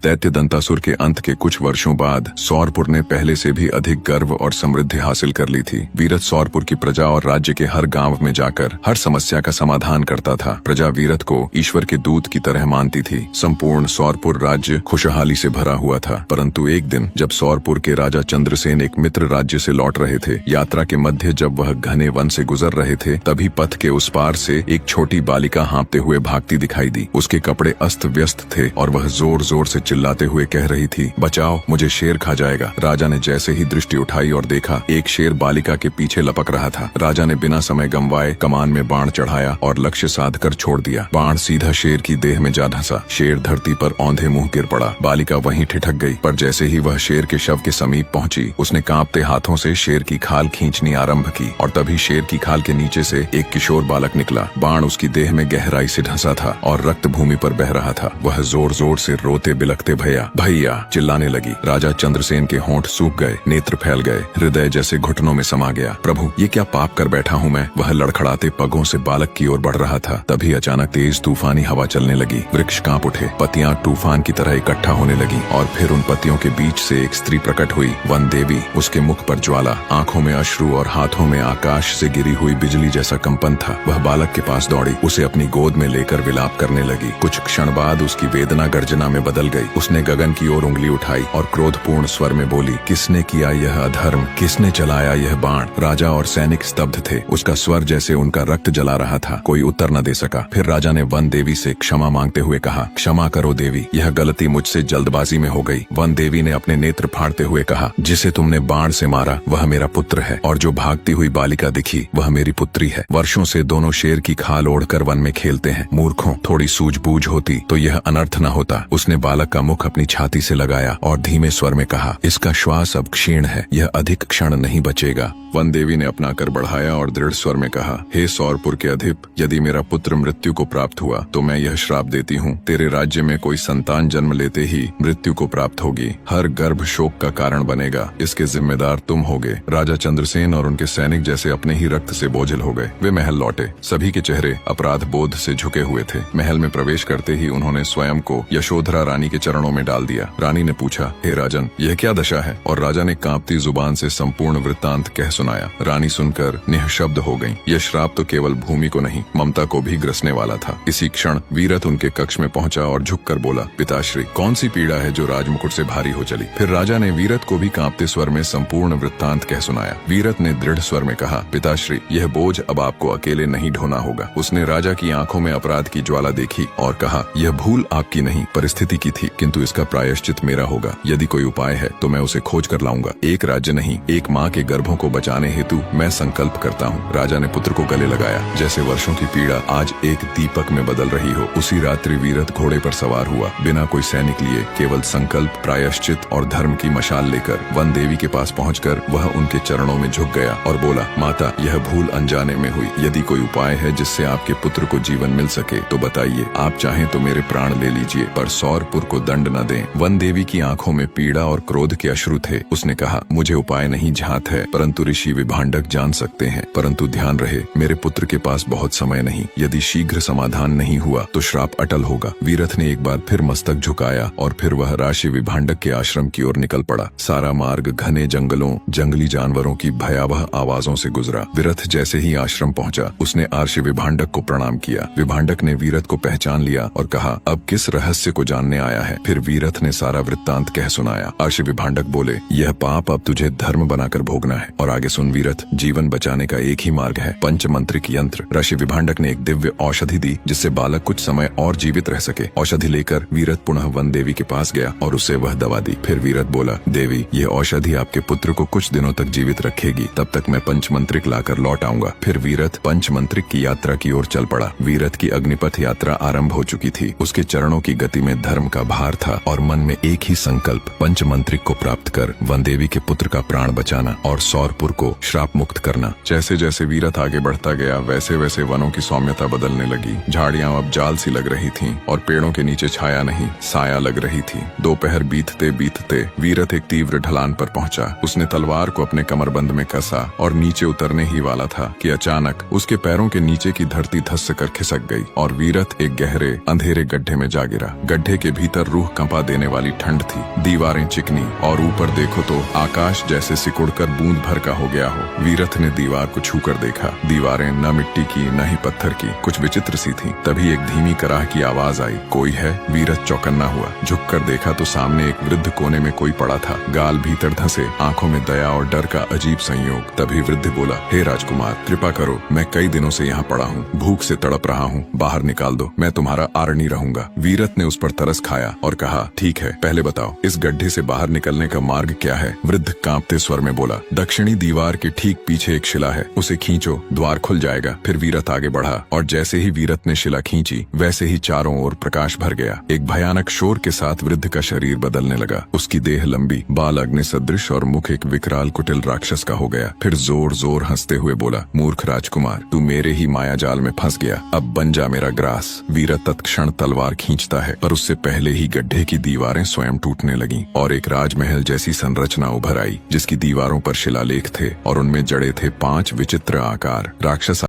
दैत्य दंतासुर के अंत के कुछ वर्षों बाद सौरपुर ने पहले से भी अधिक गर्व और समृद्धि हासिल कर ली थी। वीरथ सौरपुर की प्रजा और राज्य के हर गांव में जाकर हर समस्या का समाधान करता था। प्रजा वीरथ को ईश्वर के दूत की तरह मानती थी। संपूर्ण सौरपुर राज्य खुशहाली से भरा हुआ था। परंतु एक दिन जब सौरपुर के राजा चंद्रसेन एक मित्र राज्य से लौट रहे थे, यात्रा के मध्य जब वह घने वन से गुजर रहे थे, तभी पथ के उस पार से एक छोटी बालिका हाँपते हुए भागती दिखाई दी। उसके कपड़े अस्त व्यस्त थे और वह जोर जोर से चिल्लाते हुए कह रही थी, बचाओ, मुझे शेर खा जाएगा। राजा ने जैसे ही दृष्टि उठाई और देखा, एक शेर बालिका के पीछे लपक रहा था। राजा ने बिना समय गंवाए कमान में बाण चढ़ाया और लक्ष्य साध कर छोड़ दिया। बाण सीधा शेर की देह में जा धंसा। शेर धरती पर औंधे मुंह गिर पड़ा। बालिका वहीं ठिठक गई, पर जैसे ही वह शेर के शव के समीप पहुंची, उसने कांपते हाथों से शेर की खाल खींचनी आरंभ की और तभी शेर की खाल के नीचे से एक किशोर बालक निकला। बाण उसकी देह में गहराई से धंसा था और रक्त भूमि पर बह रहा था। वह जोर जोर से रोते बिलखते भैया भैया चिल्लाने लगी। राजा चंद्रसेन के होंठ सूख गए, नेत्र फैल गए, हृदय जैसे घुटनों में समा गया। प्रभु, ये क्या पाप कर बैठा हूँ मैं। वह लड़खड़ाते पगों से बालक की ओर बढ़ रहा था। तभी अचानक तेज तूफानी हवा चलने लगी। वृक्ष कांप उठे, पत्तियां तूफान की तरह इकट्ठा होने लगी और फिर उन पत्तियों के बीच से एक स्त्री प्रकट हुई, वन देवी। उसके मुख पर ज्वाला, आंखों में अश्रु और हाथों में आकाश से गिरी हुई बिजली जैसा कंपन था। वह बालक के पास दौड़ी, उसे अपनी गोद में लेकर विलाप करने लगी। कुछ क्षण बाद उसकी वेदना गर्जना में बदल गई। उसने गगन की ओर उंगली उठाई और क्रोधपूर्ण स्वर में बोली, किसने किया यह अधर्म, किसने चलाया यह बाण। राजा और सैनिक स्तब्ध थे। उसका स्वर जैसे उनका रक्त जला रहा था। कोई उत्तर न दे सका। फिर राजा ने वन देवी से क्षमा मांगते हुए कहा, क्षमा करो देवी, यह गलती मुझसे जल्दबाजी में हो गई। वन देवी ने अपने नेत्र फाड़ते हुए कहा, जिसे तुमने बाण से मारा वह मेरा पुत्र है और जो भागती हुई बालिका दिखी वह मेरी पुत्री है। वर्षों से दोनों शेर की खाल ओढ़कर वन में खेलते हैं। मूर्खों, थोड़ी सूझबूझ होती तो यह अनर्थ न होता। उसने बालक का मुख अपनी छाती से लगाया और धीमे स्वर में कहा, इसका श्वास अब क्षीण है, यह अधिक क्षण नहीं बचेगा। वन देवी ने अपना कर बढ़ाया और दृढ़ स्वर में कहा, हे सौरपुर के अधिप, यदि मेरा पुत्र मृत्यु को प्राप्त हुआ तो मैं यह श्राप देती हूँ, तेरे राज्य में कोई संतान जन्म लेते ही मृत्यु को प्राप्त होगी। हर गर्भ शोक का कारण बनेगा। इसके जिम्मेदार तुम होगे। राजा चंद्रसेन और उनके सैनिक जैसे अपने ही रक्त से बोझिल हो गए। वे महल लौटे। सभी के चेहरे अपराध बोध से झुके हुए थे। महल में प्रवेश करते ही उन्होंने स्वयं को यशोधरा रानी के चरणों में डाल दिया। रानी ने पूछा, हे राजन, यह क्या दशा है। और राजा ने कांपती जुबान से संपूर्ण वृत्तांत कह सुनाया। रानी सुनकर निःशब्द हो गईं। यह श्राप तो केवल भूमि को नहीं, ममता को भी ग्रसने वाला था। इसी क्षण वीरथ उनके कक्ष में पहुंचा और झुककर बोला, पिताश्री, कौन सी पीड़ा है जो राजमुकुट से भारी हो चली। फिर राजा ने वीरथ को भी कांपते स्वर में संपूर्ण वृत्तांत कह सुनाया। वीरथ ने दृढ़ स्वर में कहा, पिताश्री, यह बोझ अब आपको अकेले नहीं ढोना होगा। उसने राजा की आंखों में अपराध की ज्वाला देखी और कहा, यह भूल आपकी नहीं, परिस्थिति की थी, किंतु इसका प्रायश्चित मेरा होगा। यदि कोई उपाय है तो मैं उसे खोज कर लाऊंगा। एक राज्य नहीं, एक माँ के गर्भों को बचाने हेतु मैं संकल्प करता हूँ। राजा ने पुत्र को गले लगाया। जैसे वर्षों की पीड़ा आज एक दीपक में बदल रही हो, उसी रात्रि वीरथ घोड़े पर सवार हुआ, बिना कोई सैनिक लिए, केवल संकल्प, प्रायश्चित और धर्म की मशाल लेकर। वन देवी के पास पहुंचकर वह उनके चरणों में झुक गया और बोला, माता, यह भूल अनजाने में हुई। यदि कोई उपाय है जिससे आपके पुत्र को जीवन मिल सके तो बताइए। आप चाहें तो मेरे प्राण ले लीजिए, पर सौरपुर को दंड न दें। वन देवी की आंखों में पीड़ा और क्रोध के अश्रु थे। उसने कहा, मुझे उपाय नहीं झात है, परंतु ऋषि विभांडक जान सकते हैं। परंतु ध्यान रहे, मेरे पुत्र के पास बहुत समय नहीं। यदि शीघ्र समाधान नहीं हुआ तो श्राप अटल होगा। वीरथ ने एक बार फिर मस्तक झुकाया और फिर वह ऋषि विभांडक के आश्रम की ओर निकल पड़ा। सारा मार्ग घने जंगलों, जंगली जानवरों की भयावह आवाजों से गुजरा। वीरथ जैसे ही आश्रम पहुंचा, उसने ऋषि विभांडक को प्रणाम किया। विभांडक ने वीरथ को पहचान लिया और कहा, अब किस रहस्य को जानने आया है। फिर वीरथ ने सारा वृत्तांत कह सुनाया। ऋषि विभांडक बोले, यह पाप अब तुझे धर्म बनाकर भोगना है। और आगे सुन वीरथ, जीवन बचाने का एक ही मार्ग है, पंचमंत्रिक यंत्र। ऋषि विभांडक ने एक दिव्य औषधि दी जिससे बालक कुछ समय और जीवित रह सके। औषधि लेकर वीरथ पुनः वन देवी के पास गया और उसे वह दवा दी। फिर वीरथ बोला, देवी, यह औषधि आपके पुत्र को कुछ दिनों तक जीवित रखेगी, तब तक मैं पंचमंत्रिक लाकर लौट आऊंगा। फिर वीरथ पंचमंत्रिक की यात्रा की ओर चल पड़ा। वीरथ की अग्निपथ यात्रा आरंभ हो चुकी थी। उसके चरणों की गति में धर्म का भार था और मन में एक ही संकल्प, पंचमंत्रिक को प्राप्त कर वन देवी के पुत्र का प्राण बचाना और सौरपुर को श्राप मुक्त करना। जैसे जैसे वीरथ आगे बढ़ता गया, वैसे वैसे वनों की सौम्यता बदलने लगी। झाड़ियां अब जाल सी लग रही थीं और पेड़ों के नीचे छाया नहीं, साया लग रही थी। दोपहर बीतते बीतते वीरथ एक तीव्र ढलान पर पहुंचा। उसने तलवार को अपने कमरबंद में कसा और नीचे उतरने ही वाला था कि अचानक उसके पैरों के नीचे की धरती धस कर खिसक गई और वीरथ एक गहरे अंधेरे गड्ढे में जा गिरा। गड्ढे के भीतर रूह कंपा देने वाली ठंड थी। दीवारें चिकनी और ऊपर देखो तो आकाश जैसे सिकुड़कर बूंद भर का हो गया हो। वीरथ ने दीवार को छूकर देखा। दीवारें न मिट्टी की न ही पत्थर की, कुछ विचित्र सी थीं। तभी एक धीमी कराह की आवाज आई, कोई है? वीरथ चौकन्ना हुआ। झुककर देखा तो सामने एक वृद्ध कोने में कोई पड़ा था, गाल भीतर धंसे, आंखों में दया और डर का अजीब संयोग। तभी वृद्ध बोला, हे राजकुमार, कृपा करो, मैं कई दिनों से यहाँ पड़ा हूँ, भूख से तड़प रहा हूँ, बाहर निकाल दो, मैं तुम्हारा आरणी रहूंगा। वीरथ ने उस पर तरस खाया और कहा, ठीक है, पहले बताओ इस गड्ढे से बाहर निकलने का मार्ग क्या है? वृद्ध कांपते स्वर में बोला, दक्षिणी दीवार के ठीक पीछे एक शिला है, उसे खींचो, द्वार खुल जाएगा। फिर वीरथ आगे बढ़ा और जैसे ही वीरथ ने शिला खींची वैसे ही चारों ओर प्रकाश भर गया। एक भयानक शोर के साथ वृद्ध का शरीर बदलने लगा। उसकी देह लंबी, बाल अग्नि सदृश और मुख एक विकराल कुटिल राक्षस का हो गया। फिर जोर जोर हंसते हुए बोला, मूर्ख राजकुमार, तू मेरे ही माया जाल में फंस गया, अब बन जा मेरा ग्रास। वीरथ तत्क्षण तलवार खींचता है, पर उससे पहले ही गड्ढे की दीवारें स्वयं टूटने लगीं और एक राजमहल जैसी संरचना उभर आई, जिसकी दीवारों पर शिलालेख थे और उनमें जड़े थे 5 विचित्र आकार। राक्षस